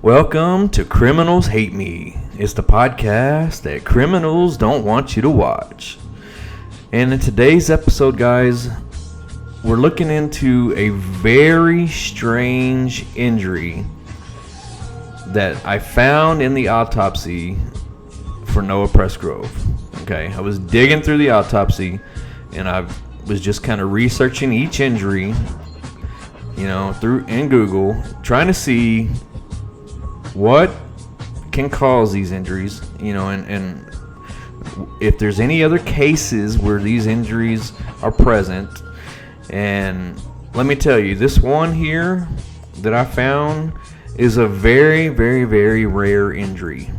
Welcome to Criminals Hate Me. It's the podcast that criminals don't want you to watch. And in today's episode, guys, we're looking into a very strange injury that I found in the autopsy for Noah Presgrove. Okay, I was digging through the autopsy and I was just kind of researching each injury, through in Google, trying to see what can cause these injuries, and if there's any other cases where these injuries are present. And let me tell you, this one here that I found is a very, very, very rare injury.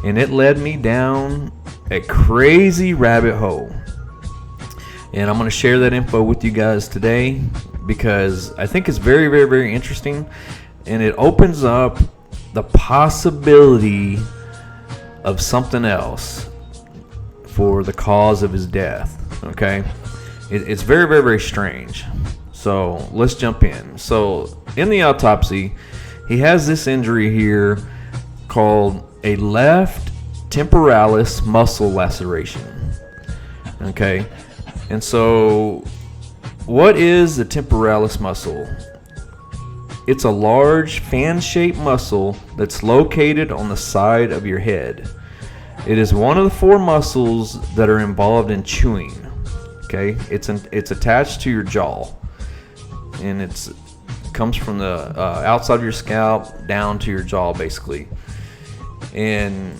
And it led me down a crazy rabbit hole. And I'm going to share that info with you guys today because I think it's very, very, very interesting. And it opens up the possibility of something else for the cause of his death. Okay? It's very, very, very strange. So let's jump in. So in the autopsy, he has this injury here called a left temporalis muscle laceration. Okay? And so what is the temporalis muscle? It's a large fan-shaped muscle that's located on the side of your head. It is one of the four muscles that are involved in chewing. Okay, it's attached to your jaw, and it comes from the outside of your scalp down to your jaw, basically. And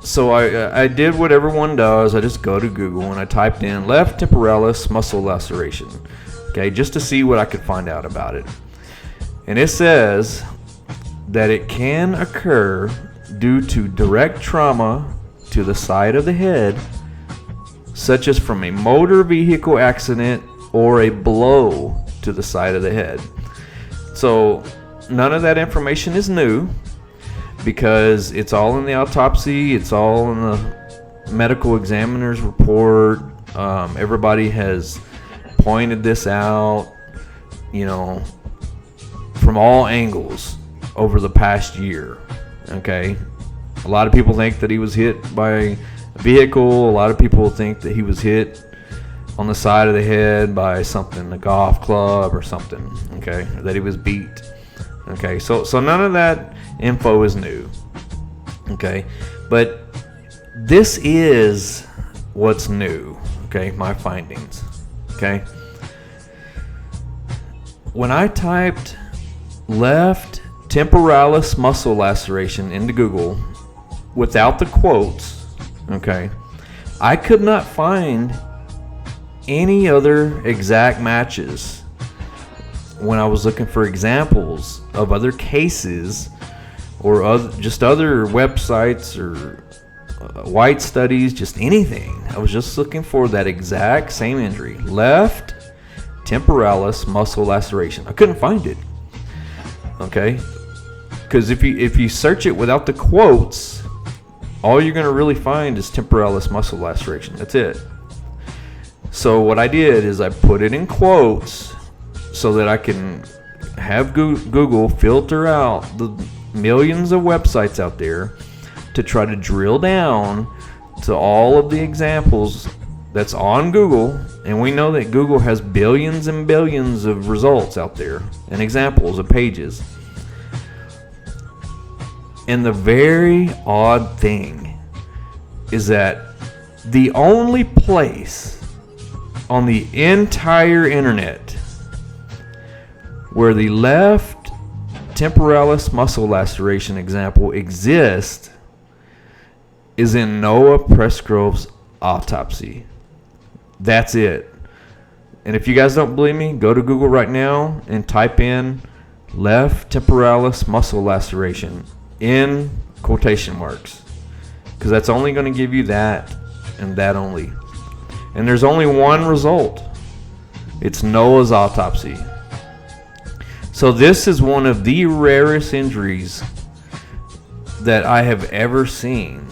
so I did what everyone does. I just go to Google and I typed in left temporalis muscle laceration, okay, just to see what I could find out about it. And it says that it can occur due to direct trauma to the side of the head, such as from a motor vehicle accident or a blow to the side of the head. So none of that information is new because it's all in the autopsy, it's all in the medical examiner's report. Everybody has pointed this out, from all angles over the past year. Okay, a lot of people think that he was hit by a vehicle. A lot of people think that he was hit on the side of the head by something, a golf club or something. Okay, that he was beat. Okay, so none of that info is new. Okay, but this is what's new. Okay, my findings. Okay, when I typed left temporalis muscle laceration into Google without the quotes, okay, I could not find any other exact matches when I was looking for examples of other cases or just other websites or white studies, just anything. I was just looking for that exact same injury, left temporalis muscle laceration. I couldn't find it. Okay, because if you search it without the quotes, all you're going to really find is temporalis muscle laceration. That's it. So what I did is I put it in quotes so that I can have Google filter out the millions of websites out there to try to drill down to all of the examples that's on Google. And we know that Google has billions and billions of results out there and examples of pages. And the very odd thing is that the only place on the entire internet where the left temporalis muscle laceration example exists is in Noah Presgrove's autopsy. That's it. And if you guys don't believe me, go to Google right now and type in left temporalis muscle laceration in quotation marks, because that's only going to give you that and that only. And there's only one result. It's Noah's autopsy. So this is one of the rarest injuries that I have ever seen.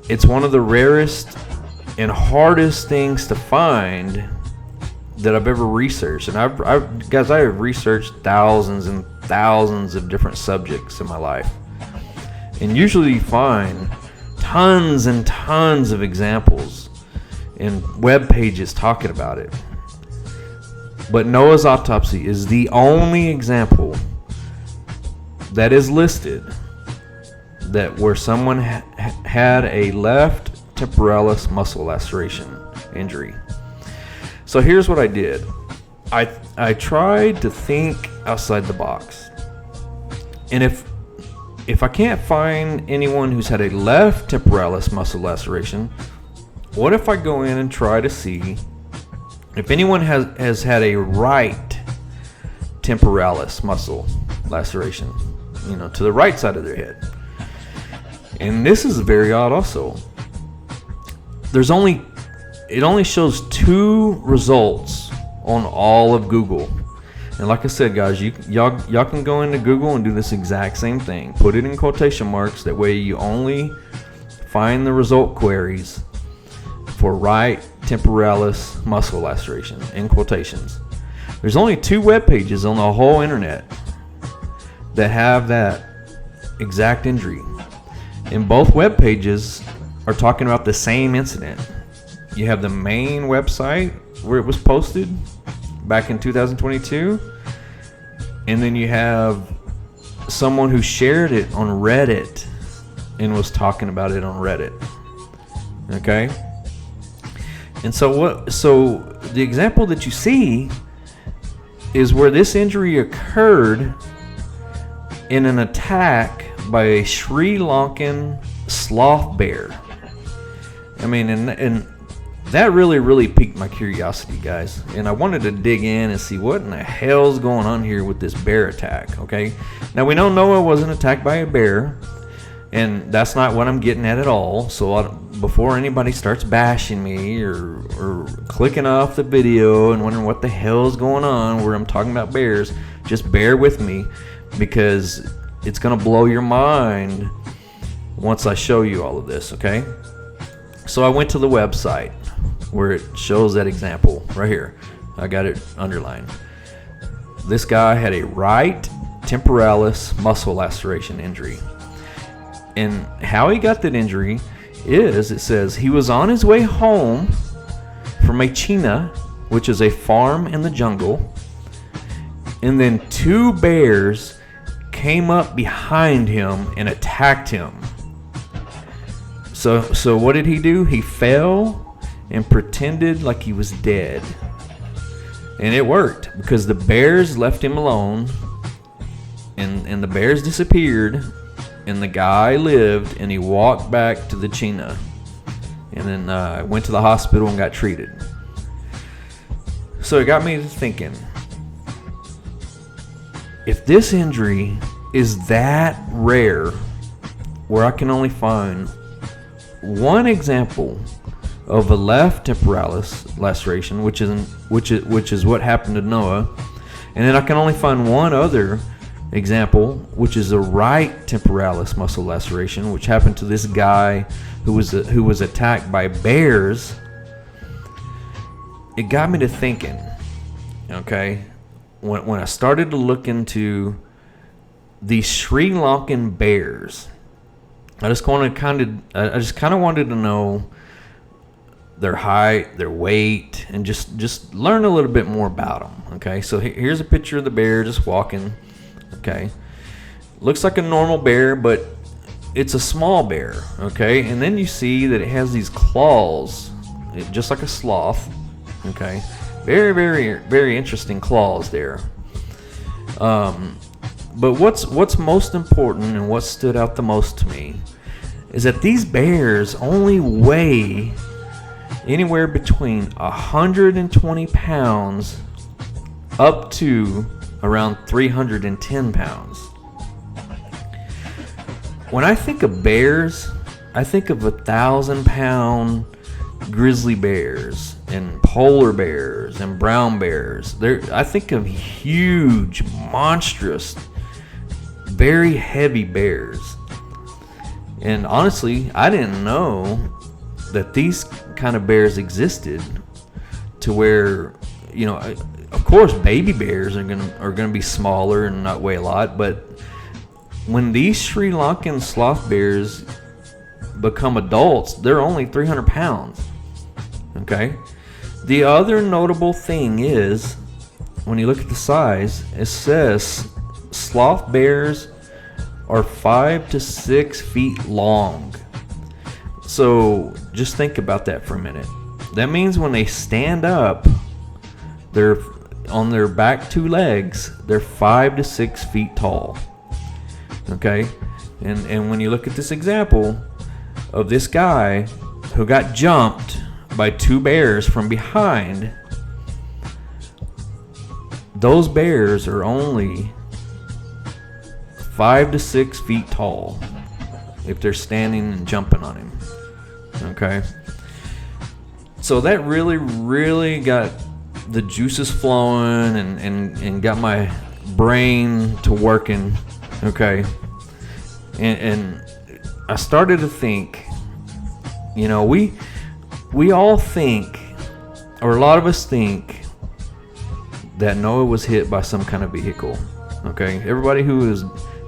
It's one of the rarest and hardest things to find that I've ever researched. And I have researched thousands and thousands of different subjects in my life. And usually you find tons and tons of examples and web pages talking about it. But Noah's autopsy is the only example that is listed that where someone had a left temporalis muscle laceration injury. So here's what I did. I tried to think outside the box. And if I can't find anyone who's had a left temporalis muscle laceration, what if I go in and try to see if anyone has had a right temporalis muscle laceration, to the right side of their head. And this is very odd also. It only shows 2 results on all of Google. And like I said, guys, y'all can go into Google and do this exact same thing. Put it in quotation marks. That way you only find the result queries for right temporalis muscle laceration in quotations. There's only 2 web pages on the whole internet that have that exact injury. And both web pages are talking about the same incident. You have the main website where it was posted back in 2022, and then you have someone who shared it on Reddit and was talking about it on Reddit. Okay? And so the example that you see is where this injury occurred in an attack by a Sri Lankan sloth bear. I mean, and that really piqued my curiosity, guys. And I wanted to dig in and see what in the hell's going on here with this bear attack, okay? Now, we know Noah wasn't attacked by a bear, and that's not what I'm getting at all. So before anybody starts bashing me or clicking off the video and wondering what the hell's going on where I'm talking about bears, just bear with me, because it's going to blow your mind once I show you all of this, okay? So I went to the website where it shows that example right here. I got it underlined. This guy had a right temporalis muscle laceration injury. And how he got that injury is, it says, he was on his way home from a china, which is a farm in the jungle, and then 2 bears came up behind him and attacked him. So what did he do? He fell and pretended like he was dead. And it worked, because the bears left him alone, and the bears disappeared, and the guy lived, and he walked back to the china, and then went to the hospital and got treated. So it got me to thinking, if this injury is that rare, where I can only find one example of a left temporalis laceration, which is what happened to Noah, and then I can only find one other example, which is a right temporalis muscle laceration, which happened to this guy who was attacked by bears. It got me to thinking, okay, when I started to look into the Sri Lankan bears, I just kind of wanted to know their height, their weight, and just learn a little bit more about them. Okay, so here's a picture of the bear just walking. Okay, looks like a normal bear, but it's a small bear. Okay, and then you see that it has these claws, just like a sloth. Okay, very interesting claws there. But what's most important and what stood out the most to me is that these bears only weigh anywhere between 120 pounds up to around 310 pounds. When I think of bears, I think of 1,000-pound grizzly bears and polar bears and brown bears. I think of huge, monstrous, very heavy bears. And honestly, I didn't know that these kind of bears existed, to where, of course, baby bears are gonna be smaller and not weigh a lot. But when these Sri Lankan sloth bears become adults, they're only 300 pounds. Okay. The other notable thing is, when you look at the size, it says sloth bears are 5 to 6 feet long. So just think about that for a minute. That means when they stand up, they're on their back 2 legs, they're 5 to 6 feet tall. Okay? And when you look at this example of this guy who got jumped by 2 bears from behind, those bears are only 5 to 6 feet tall if they're standing and jumping on him. Okay? So that really got the juices flowing and got my brain to working. Okay? And I started to think, you know, we all think, or a lot of us think, that Noah was hit by some kind of vehicle. Okay? Everybody who has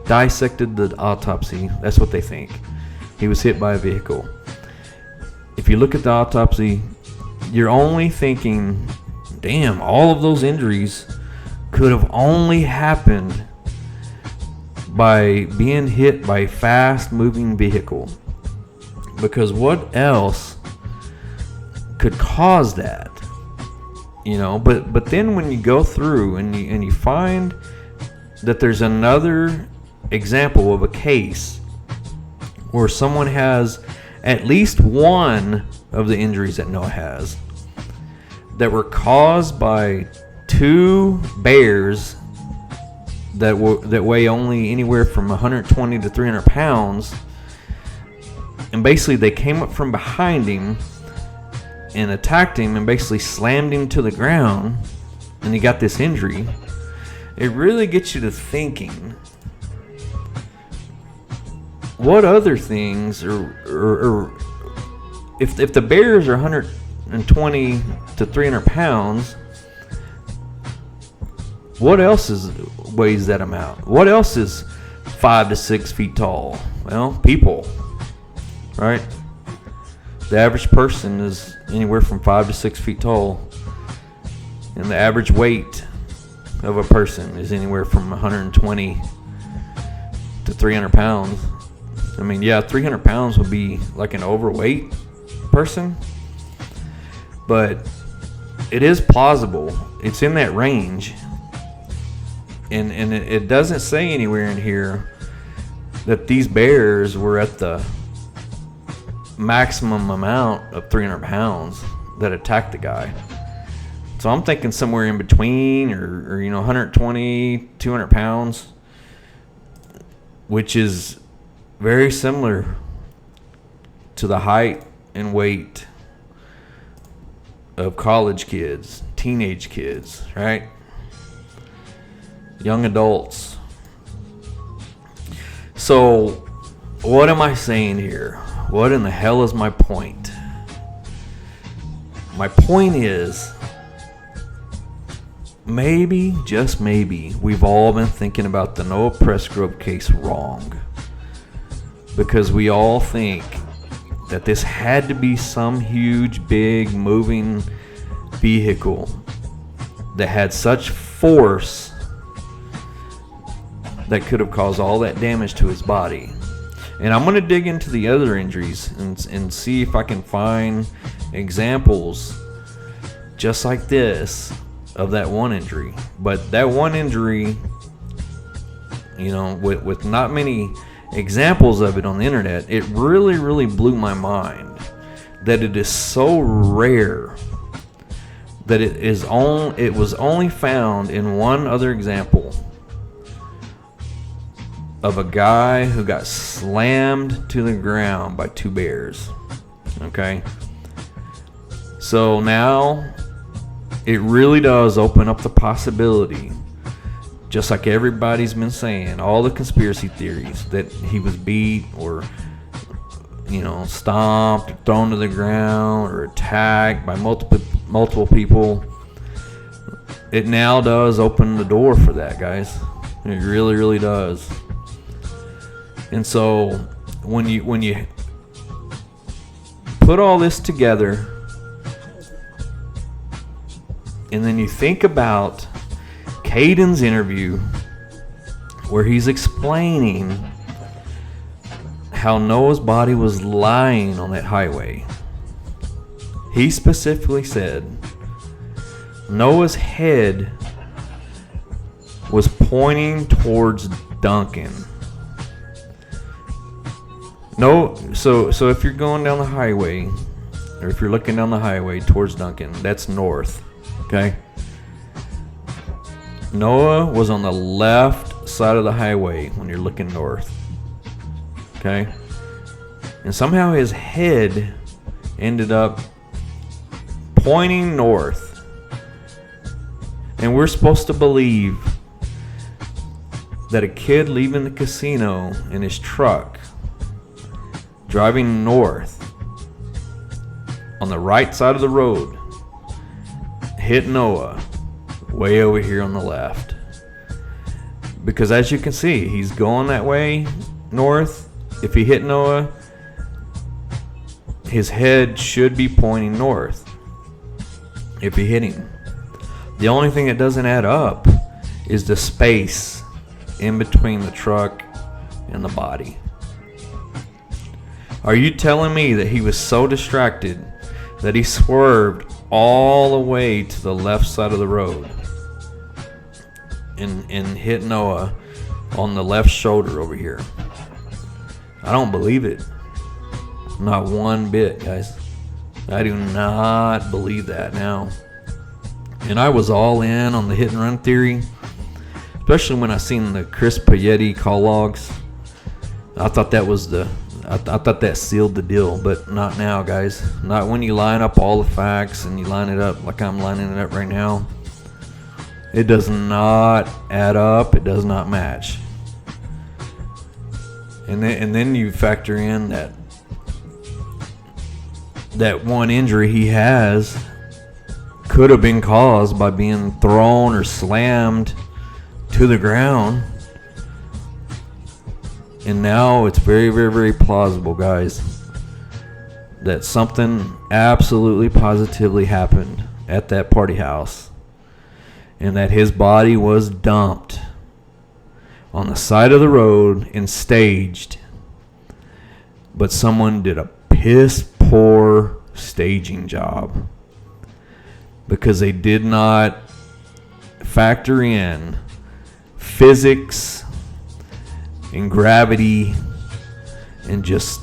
dissected the autopsy, that's what they think. He was hit by a vehicle. If you look at the autopsy, you're only thinking, damn, all of those injuries could have only happened by being hit by a fast moving vehicle. Because what else could cause that? You know, but then when you go through and you find that there's another example of a case where someone has at least one of the injuries that Noah has that were caused by 2 bears that weigh only anywhere from 120 to 300 pounds, and basically they came up from behind him and attacked him and basically slammed him to the ground, and he got this injury. It really gets you to thinking, what other things, or if the bears are 120 to 300 pounds, what else weighs that amount? What else is 5 to 6 feet tall? Well, people, right? The average person is anywhere from 5 to 6 feet tall, and the average weight of a person is anywhere from 120 to 300 pounds. I mean, yeah, 300 pounds would be like an overweight person, but it is plausible. It's in that range, and it doesn't say anywhere in here that these bears were at the maximum amount of 300 pounds that attacked the guy. So I'm thinking somewhere in between, or 120, 200 pounds, which is very similar to the height and weight of college kids, teenage kids, right? Young adults. So what am I saying here? What in the hell is my point? My point is, maybe, just maybe, we've all been thinking about the Noah Presgrove case wrong. Because we all think that this had to be some huge, big, moving vehicle that had such force that could have caused all that damage to his body. And I'm going to dig into the other injuries and see if I can find examples just like this of that one injury. But that one injury, with not many examples of it on the internet, it really blew my mind that it is so rare that it was only found in one other example of a guy who got slammed to the ground by 2 bears. Okay? So now it really does open up the possibility, just like everybody's been saying, all the conspiracy theories, that he was beat or stomped or thrown to the ground or attacked by multiple people. it now does open the door for that, guys. It really, really does. And so when you put all this together, and then you think about Kaden's interview, where he's explaining how Noah's body was lying on that highway. He specifically said Noah's head was pointing towards Duncan. So if you're going down the highway, or if you're looking down the highway towards Duncan, that's north, okay? Noah was on the left side of the highway when you're looking north, okay? And somehow his head ended up pointing north. And we're supposed to believe that a kid leaving the casino in his truck, driving north on the right side of the road, hit Noah way over here on the left. Because as you can see, he's going that way north. If he hit Noah, his head should be pointing north if he hit him. The only thing that doesn't add up is the space in between the truck and the body. Are you telling me that he was so distracted that he swerved all the way to the left side of the road and hit Noah on the left shoulder over here? I don't believe it. Not one bit, guys. I do not believe that now. And I was all in on the hit and run theory, especially when I seen the Chris Payetti call logs. I thought that was I thought that sealed the deal, but not now, guys. Not when you line up all the facts and you line it up like I'm lining it up right now. It does not add up. It does not match. And then you factor in that one injury he has could have been caused by being thrown or slammed to the ground. And now it's very, very, very plausible, guys, that something absolutely positively happened at that party house, and that his body was dumped on the side of the road and staged. But someone did a piss poor staging job because they did not factor in physics and gravity and just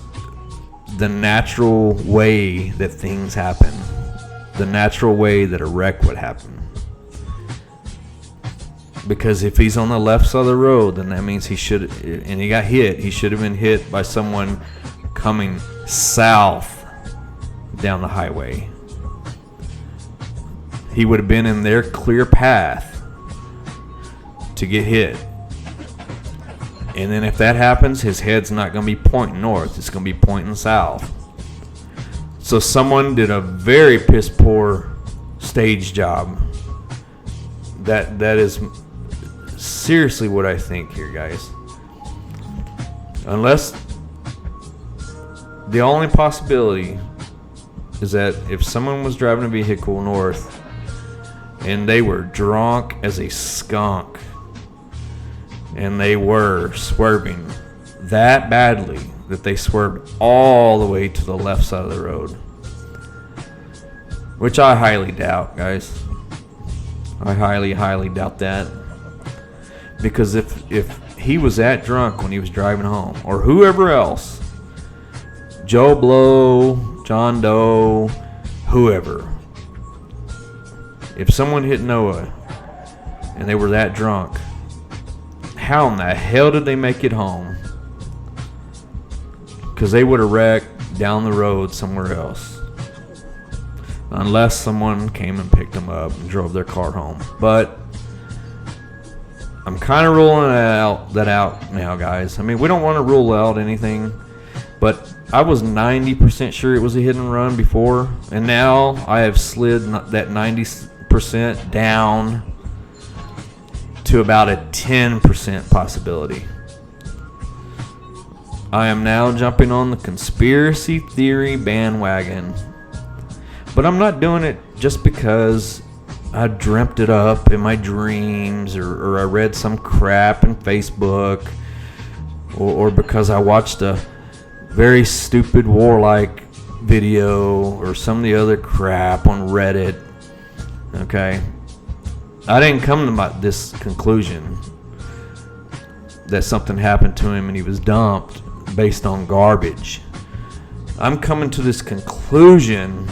the natural way that things happen, the natural way that a wreck would happen. Because if he's on the left side of the road, then that means he should, and he got hit, he should have been hit by someone coming south down the highway. He would have been in their clear path to get hit. And then if that happens, his head's not going to be pointing north. It's going to be pointing south. So someone did a very piss poor stage job. That is seriously what I think here, guys. Unless the only possibility is that if someone was driving a vehicle north and they were drunk as a skunk and they were swerving that badly that they swerved all the way to the left side of the road, which I highly doubt, guys. I highly, highly doubt that. Because if he was that drunk when he was driving home, or whoever else, Joe Blow, John Doe, whoever, if someone hit Noah and they were that drunk, how in the hell did they make it home? Because they would have wrecked down the road somewhere else. Unless someone came and picked them up and drove their car home. But I'm kind of ruling that out now, guys. I mean, we don't want to rule out anything, but I was 90% sure it was a hit and run before, and now I have slid that 90% down to about a 10% possibility. I am now jumping on the conspiracy theory bandwagon. But I'm not doing it just because I dreamt it up in my dreams, or I read some crap in Facebook, or because I watched a very stupid warlike video or some of the other crap on Reddit. Okay? I didn't come to this conclusion that something happened to him and he was dumped based on garbage. I'm coming to this conclusion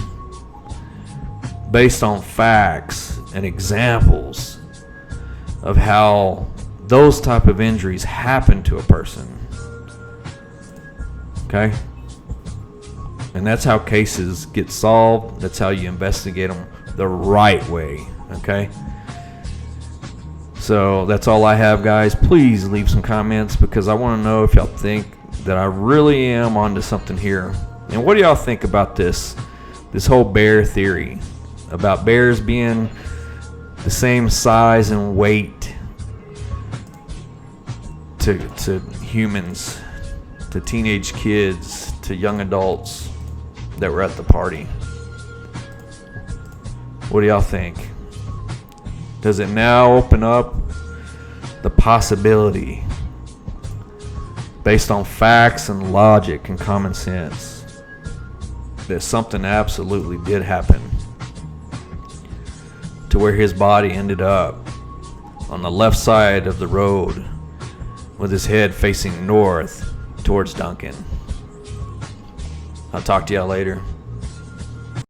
based on facts and examples of how those type of injuries happen to a person. Okay? And that's how cases get solved. That's how you investigate them the right way. Okay? So that's all I have, guys. Please leave some comments because I want to know if y'all think that I really am onto something here. And what do y'all think about this whole bear theory? About bears being the same size and weight to humans, to teenage kids, to young adults that were at the party. What do y'all think? Does it now open up the possibility, based on facts and logic and common sense, that something absolutely did happen, to where his body ended up on the left side of the road with his head facing north towards Duncan? I'll talk to y'all later.